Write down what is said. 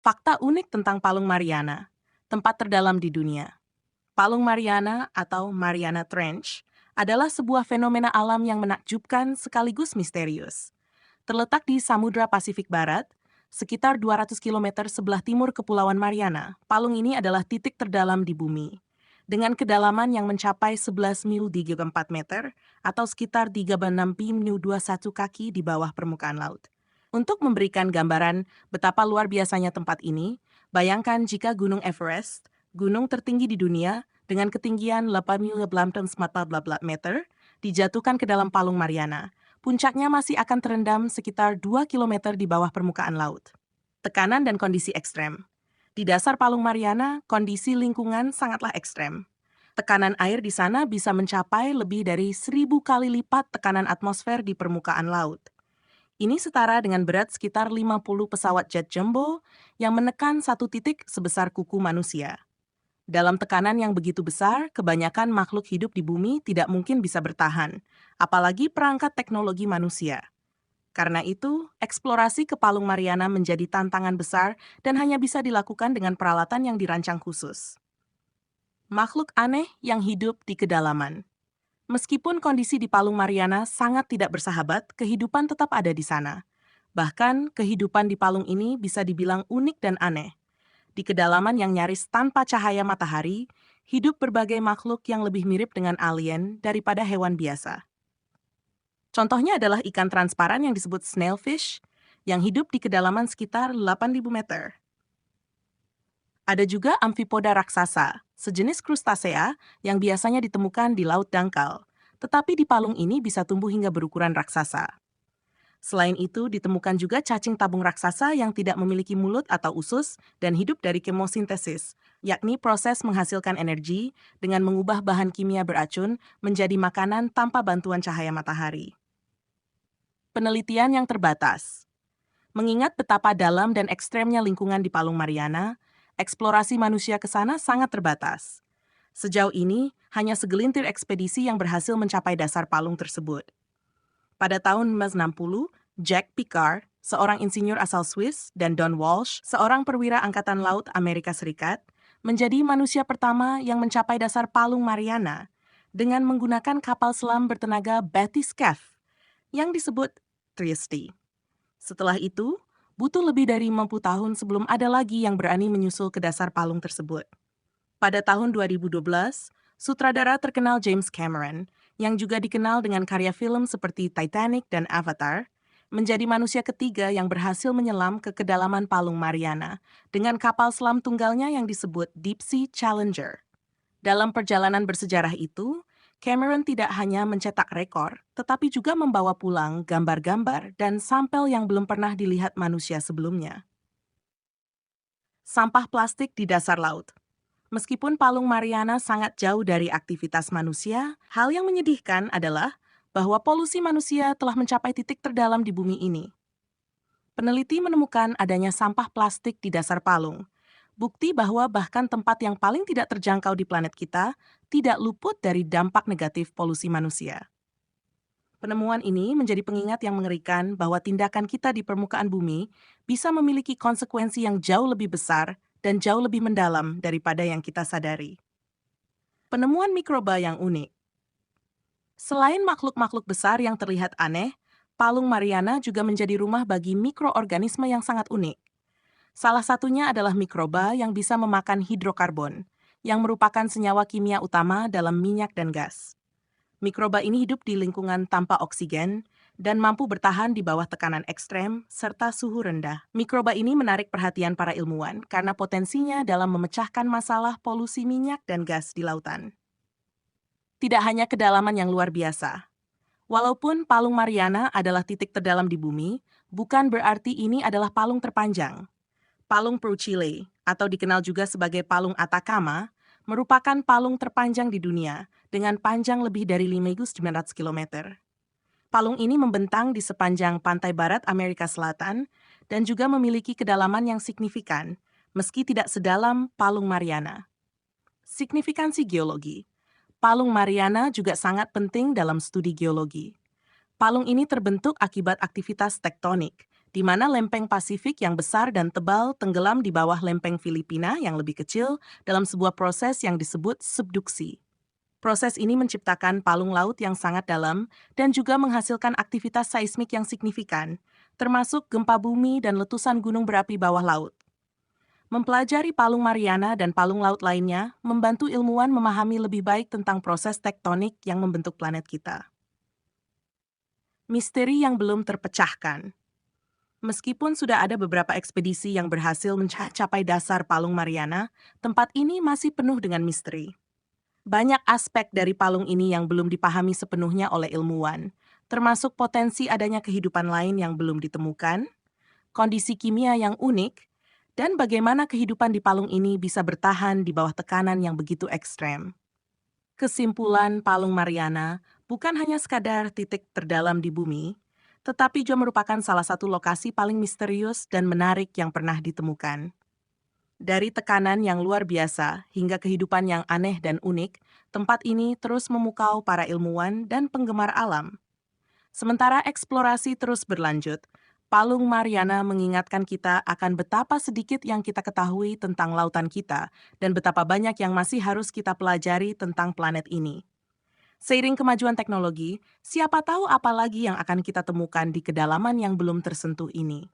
Fakta unik tentang Palung Mariana, tempat terdalam di dunia. Palung Mariana atau Mariana Trench adalah sebuah fenomena alam yang menakjubkan sekaligus misterius. Terletak di Samudra Pasifik Barat, sekitar 200 kilometer sebelah timur Kepulauan Mariana, palung ini adalah titik terdalam di bumi. Dengan kedalaman yang mencapai 11 mil 34 meter atau sekitar 36 mil 21 kaki di bawah permukaan laut. Untuk memberikan gambaran betapa luar biasanya tempat ini, bayangkan jika Gunung Everest, gunung tertinggi di dunia dengan ketinggian 8.814 meter, dijatuhkan ke dalam Palung Mariana. Puncaknya masih akan terendam sekitar 2 kilometer di bawah permukaan laut. Tekanan dan kondisi ekstrem. Di dasar Palung Mariana, kondisi lingkungan sangatlah ekstrem. Tekanan air di sana bisa mencapai lebih dari 1.000 kali lipat tekanan atmosfer di permukaan laut. Ini setara dengan berat sekitar 50 pesawat jet jumbo yang menekan satu titik sebesar kuku manusia. Dalam tekanan yang begitu besar, kebanyakan makhluk hidup di bumi tidak mungkin bisa bertahan, apalagi perangkat teknologi manusia. Karena itu, eksplorasi ke Palung Mariana menjadi tantangan besar dan hanya bisa dilakukan dengan peralatan yang dirancang khusus. Makhluk aneh yang hidup di kedalaman. Meskipun kondisi di Palung Mariana sangat tidak bersahabat, kehidupan tetap ada di sana. Bahkan, kehidupan di palung ini bisa dibilang unik dan aneh. Di kedalaman yang nyaris tanpa cahaya matahari, hidup berbagai makhluk yang lebih mirip dengan alien daripada hewan biasa. Contohnya adalah ikan transparan yang disebut snailfish, yang hidup di kedalaman sekitar 8.000 meter. Ada juga amfipoda raksasa, sejenis krustasea yang biasanya ditemukan di laut dangkal, tetapi di palung ini bisa tumbuh hingga berukuran raksasa. Selain itu, ditemukan juga cacing tabung raksasa yang tidak memiliki mulut atau usus dan hidup dari kemosintesis, yakni proses menghasilkan energi dengan mengubah bahan kimia beracun menjadi makanan tanpa bantuan cahaya matahari. Penelitian yang terbatas. Mengingat betapa dalam dan ekstremnya lingkungan di Palung Mariana, eksplorasi manusia ke sana sangat terbatas. Sejauh ini, hanya segelintir ekspedisi yang berhasil mencapai dasar palung tersebut. Pada tahun 1960, Jack Picard, seorang insinyur asal Swiss, dan Don Walsh, seorang perwira Angkatan Laut Amerika Serikat, menjadi manusia pertama yang mencapai dasar Palung Mariana dengan menggunakan kapal selam bertenaga bathyscaphe yang disebut Trieste. Setelah itu, butuh lebih dari 50 tahun sebelum ada lagi yang berani menyusul ke dasar palung tersebut. Pada tahun 2012, sutradara terkenal James Cameron, yang juga dikenal dengan karya film seperti Titanic dan Avatar, menjadi manusia ketiga yang berhasil menyelam ke kedalaman Palung Mariana dengan kapal selam tunggalnya yang disebut Deep Sea Challenger. Dalam perjalanan bersejarah itu, Cameron tidak hanya mencetak rekor, tetapi juga membawa pulang gambar-gambar dan sampel yang belum pernah dilihat manusia sebelumnya. Sampah plastik di dasar laut. Meskipun Palung Mariana sangat jauh dari aktivitas manusia, hal yang menyedihkan adalah bahwa polusi manusia telah mencapai titik terdalam di bumi ini. Peneliti menemukan adanya sampah plastik di dasar palung, bukti bahwa bahkan tempat yang paling tidak terjangkau di planet kita tidak luput dari dampak negatif polusi manusia. Penemuan ini menjadi pengingat yang mengerikan bahwa tindakan kita di permukaan bumi bisa memiliki konsekuensi yang jauh lebih besar dan jauh lebih mendalam daripada yang kita sadari. Penemuan mikroba yang unik. Selain makhluk-makhluk besar yang terlihat aneh, Palung Mariana juga menjadi rumah bagi mikroorganisme yang sangat unik. Salah satunya adalah mikroba yang bisa memakan hidrokarbon, yang merupakan senyawa kimia utama dalam minyak dan gas. Mikroba ini hidup di lingkungan tanpa oksigen dan mampu bertahan di bawah tekanan ekstrem serta suhu rendah. Mikroba ini menarik perhatian para ilmuwan karena potensinya dalam memecahkan masalah polusi minyak dan gas di lautan. Tidak hanya kedalaman yang luar biasa. Walaupun Palung Mariana adalah titik terdalam di bumi, bukan berarti ini adalah palung terpanjang. Palung Peruchile, atau dikenal juga sebagai Palung Atacama, merupakan palung terpanjang di dunia dengan panjang lebih dari 5.900 km. Palung ini membentang di sepanjang pantai barat Amerika Selatan dan juga memiliki kedalaman yang signifikan, meski tidak sedalam Palung Mariana. Signifikansi geologi. Palung Mariana juga sangat penting dalam studi geologi. Palung ini terbentuk akibat aktivitas tektonik di mana lempeng Pasifik yang besar dan tebal tenggelam di bawah lempeng Filipina yang lebih kecil dalam sebuah proses yang disebut subduksi. Proses ini menciptakan palung laut yang sangat dalam dan juga menghasilkan aktivitas seismik yang signifikan, termasuk gempa bumi dan letusan gunung berapi bawah laut. Mempelajari palung Mariana dan palung laut lainnya membantu ilmuwan memahami lebih baik tentang proses tektonik yang membentuk planet kita. Misteri yang belum terpecahkan. Meskipun sudah ada beberapa ekspedisi yang berhasil mencapai dasar palung Mariana, tempat ini masih penuh dengan misteri. Banyak aspek dari palung ini yang belum dipahami sepenuhnya oleh ilmuwan, termasuk potensi adanya kehidupan lain yang belum ditemukan, kondisi kimia yang unik, dan bagaimana kehidupan di palung ini bisa bertahan di bawah tekanan yang begitu ekstrem. Kesimpulan Palung Mariana bukan hanya sekadar titik terdalam di bumi, tetapi juga merupakan salah satu lokasi paling misterius dan menarik yang pernah ditemukan. Dari tekanan yang luar biasa hingga kehidupan yang aneh dan unik, tempat ini terus memukau para ilmuwan dan penggemar alam. Sementara eksplorasi terus berlanjut, Palung Mariana mengingatkan kita akan betapa sedikit yang kita ketahui tentang lautan kita dan betapa banyak yang masih harus kita pelajari tentang planet ini. Seiring kemajuan teknologi, siapa tahu apa lagi yang akan kita temukan di kedalaman yang belum tersentuh ini.